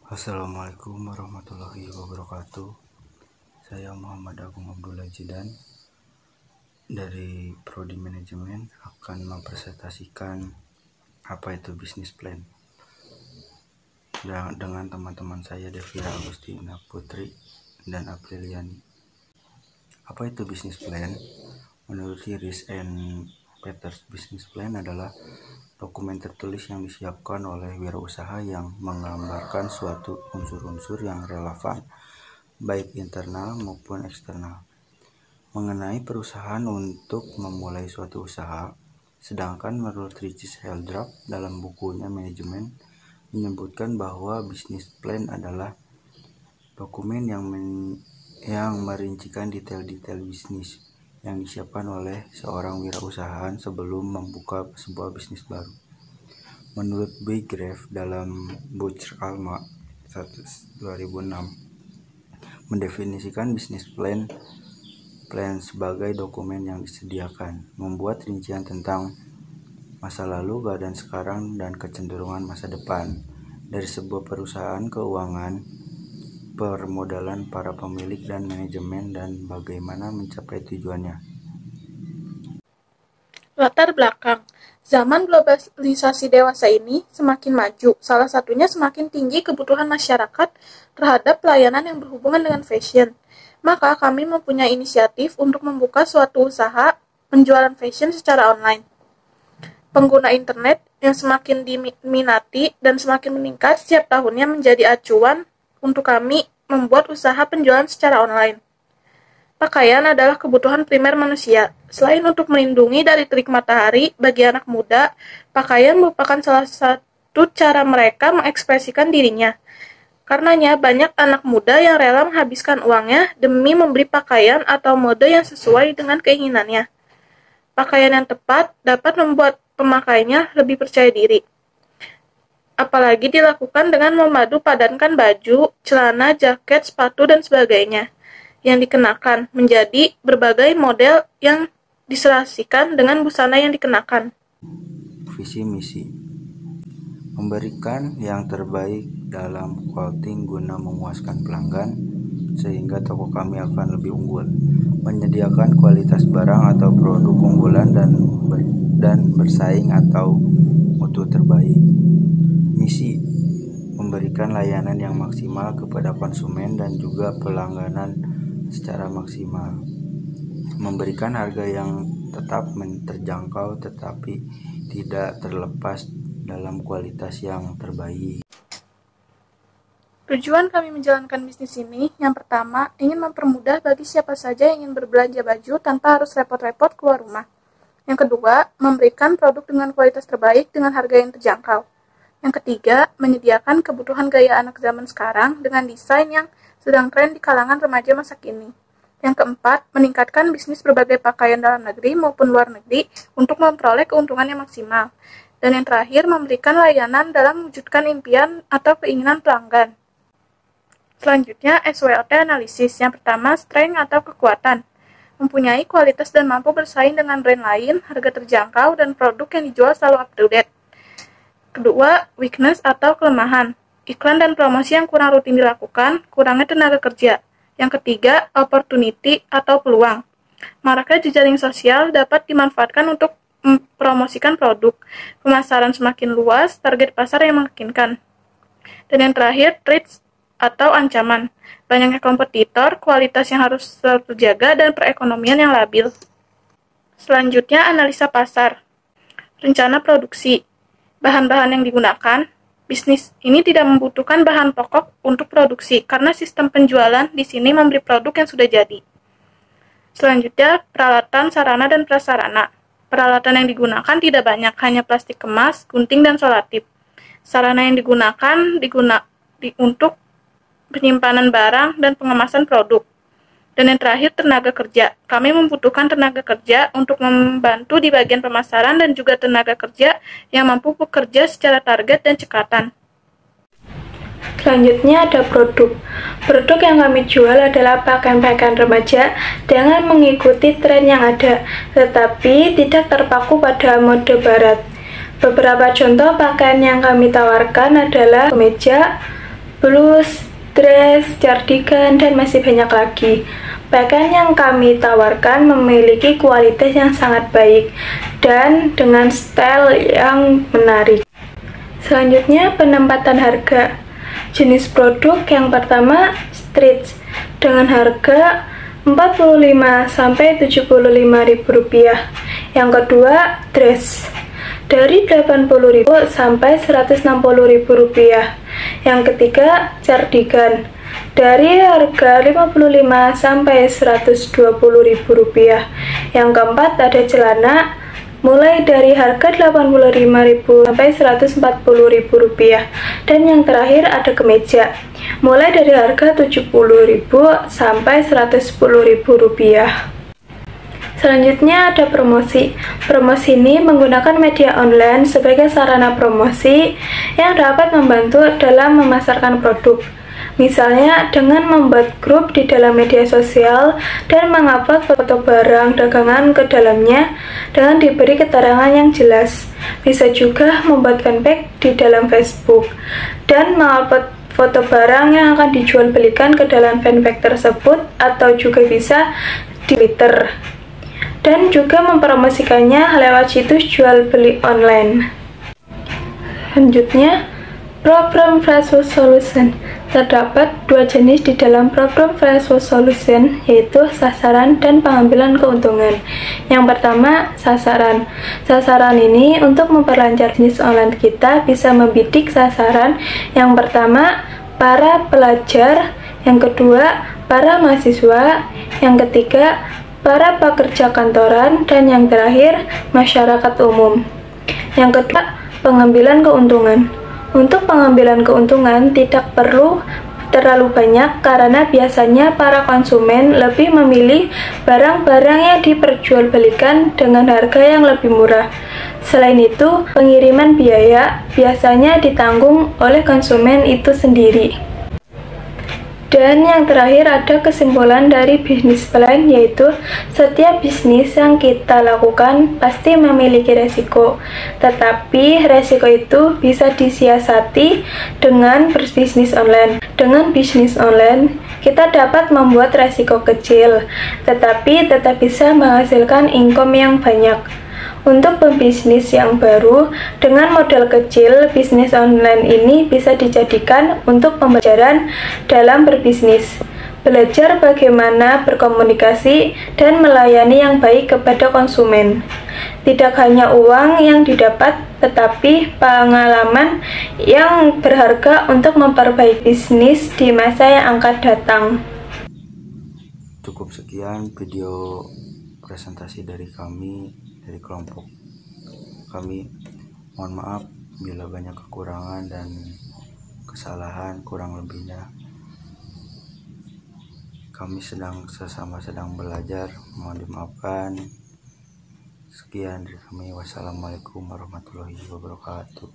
Assalamualaikum warahmatullahi wabarakatuh. Saya Muhammad Agung Abdullah Jidan dari Prodi Manajemen akan mempresentasikan apa itu bisnis plan dengan teman-teman saya Devira Agustina Putri dan Apriliani. Apa itu bisnis plan? Menurut Rice and Peters, bisnis plan adalah dokumen tertulis yang disiapkan oleh wirausaha yang menggambarkan suatu unsur-unsur yang relevan, baik internal maupun eksternal, mengenai perusahaan untuk memulai suatu usaha. Sedangkan menurut Richard Heldrap dalam bukunya Manajemen menyebutkan bahwa bisnis plan adalah dokumen yang merincikan detail-detail bisnis yang disiapkan oleh seorang wirausahaan sebelum membuka sebuah bisnis baru. Menurut Baygrave dalam Butcher Alma 2006 mendefinisikan bisnis plan sebagai dokumen yang disediakan, membuat rincian tentang masa lalu, keadaan sekarang, dan kecenderungan masa depan dari sebuah perusahaan keuangan, permodalan para pemilik dan manajemen, dan bagaimana mencapai tujuannya. Latar belakang. Zaman globalisasi dewasa ini semakin maju, salah satunya semakin tinggi kebutuhan masyarakat terhadap pelayanan yang berhubungan dengan fashion. Maka kami mempunyai inisiatif untuk membuka suatu usaha penjualan fashion secara online. Pengguna internet yang semakin diminati dan semakin meningkat setiap tahunnya menjadi acuan untuk kami membuat usaha penjualan secara online. Pakaian adalah kebutuhan primer manusia. Selain untuk melindungi dari terik matahari, bagi anak muda, pakaian merupakan salah satu cara mereka mengekspresikan dirinya. Karenanya, banyak anak muda yang rela menghabiskan uangnya demi membeli pakaian atau mode yang sesuai dengan keinginannya. Pakaian yang tepat dapat membuat pemakainya lebih percaya diri. Apalagi dilakukan dengan memadu padankan baju, celana, jaket, sepatu, dan sebagainya yang dikenakan menjadi berbagai model yang diserasikan dengan busana yang dikenakan. Visi misi memberikan yang terbaik dalam quality guna memuaskan pelanggan sehingga toko kami akan lebih unggul, menyediakan kualitas barang atau produk unggulan dan bersaing atau mutu terbaik. Misi memberikan layanan yang maksimal kepada konsumen dan juga pelangganan secara maksimal, memberikan harga yang tetap terjangkau tetapi tidak terlepas dalam kualitas yang terbaik. Tujuan kami menjalankan bisnis ini, yang pertama, ingin mempermudah bagi siapa saja yang ingin berbelanja baju tanpa harus repot-repot keluar rumah. Yang kedua, memberikan produk dengan kualitas terbaik dengan harga yang terjangkau. Yang ketiga, menyediakan kebutuhan gaya anak zaman sekarang dengan desain yang sedang tren di kalangan remaja masa kini. Yang keempat, meningkatkan bisnis berbagai pakaian dalam negeri maupun luar negeri untuk memperoleh keuntungan yang maksimal. Dan yang terakhir, memberikan layanan dalam mewujudkan impian atau keinginan pelanggan. Selanjutnya, SWOT analisis. Yang pertama, strength atau kekuatan. Mempunyai kualitas dan mampu bersaing dengan brand lain, harga terjangkau, dan produk yang dijual selalu up to date. Kedua, weakness atau kelemahan. Iklan dan promosi yang kurang rutin dilakukan, kurangnya tenaga kerja. Yang ketiga, opportunity atau peluang. Maraknya jejaring sosial dapat dimanfaatkan untuk mempromosikan produk. Pemasaran semakin luas, target pasar yang memungkinkan. Dan yang terakhir, threats atau ancaman. Banyaknya kompetitor, kualitas yang harus selalu terjaga, dan perekonomian yang labil. Selanjutnya, analisa pasar. Rencana produksi. Bahan-bahan yang digunakan. Bisnis ini tidak membutuhkan bahan pokok untuk produksi karena sistem penjualan di sini memberi produk yang sudah jadi. Selanjutnya, peralatan, sarana, dan prasarana. Peralatan yang digunakan tidak banyak, hanya plastik kemas, gunting, dan solatip. Sarana yang digunakan untuk penyimpanan barang dan pengemasan produk. Dan yang terakhir, tenaga kerja. Kami membutuhkan tenaga kerja untuk membantu di bagian pemasaran dan juga tenaga kerja yang mampu bekerja secara target dan cekatan. Selanjutnya ada produk. Produk yang kami jual adalah pakaian-pakaian remaja dengan mengikuti tren yang ada, tetapi tidak terpaku pada mode barat. Beberapa contoh pakaian yang kami tawarkan adalah kemeja, blus, dress, cardigan, dan masih banyak lagi. Pakaian yang kami tawarkan memiliki kualitas yang sangat baik dan dengan style yang menarik. Selanjutnya, penempatan harga. Jenis produk yang pertama, stretch, dengan harga Rp45.000–Rp75.000. Yang kedua, dress, dari Rp80.000 sampai Rp160.000. Yang ketiga, cardigan, dari harga Rp55 sampai Rp120.000. Yang keempat, ada celana, mulai dari harga Rp85.000 sampai Rp140.000. Dan yang terakhir ada kemeja, mulai dari harga Rp70.000 sampai Rp110.000. Selanjutnya ada promosi. Promosi ini menggunakan media online sebagai sarana promosi yang dapat membantu dalam memasarkan produk. Misalnya dengan membuat grup di dalam media sosial dan mengupload foto barang dagangan ke dalamnya dengan diberi keterangan yang jelas. Bisa juga membuat fanpage di dalam Facebook dan mengupload foto barang yang akan dijual belikan ke dalam fanpage tersebut, atau juga bisa di Twitter, dan juga mempromosikannya lewat situs jual beli online. Selanjutnya, program Flash Solution. Terdapat dua jenis di dalam program Flash Solution, yaitu sasaran dan pengambilan keuntungan. Yang pertama, sasaran. Sasaran ini untuk memperlancar bisnis online kita bisa membidik sasaran. Yang pertama, para pelajar. Yang kedua, para mahasiswa. Yang ketiga, para pekerja kantoran. Dan yang terakhir, masyarakat umum. Yang kedua, pengambilan keuntungan. Untuk pengambilan keuntungan tidak perlu terlalu banyak karena biasanya para konsumen lebih memilih barang-barang yang diperjualbelikan dengan harga yang lebih murah. Selain itu, pengiriman biaya biasanya ditanggung oleh konsumen itu sendiri. Dan yang terakhir ada kesimpulan dari bisnis plan, yaitu setiap bisnis yang kita lakukan pasti memiliki resiko, tetapi resiko itu bisa disiasati dengan berbisnis online. Dengan bisnis online, kita dapat membuat resiko kecil, tetapi tetap bisa menghasilkan income yang banyak. Untuk pembisnis yang baru, dengan modal kecil, bisnis online ini bisa dijadikan untuk pembelajaran dalam berbisnis. Belajar bagaimana berkomunikasi dan melayani yang baik kepada konsumen. Tidak hanya uang yang didapat, tetapi pengalaman yang berharga untuk memperbaiki bisnis di masa yang akan datang. Cukup sekian video presentasi dari kami, dari kelompok kami. Mohon maaf bila banyak kekurangan dan kesalahan, kurang lebihnya kami sesama sedang belajar, mohon dimaafkan. Sekian dari kami, wassalamualaikum warahmatullahi wabarakatuh.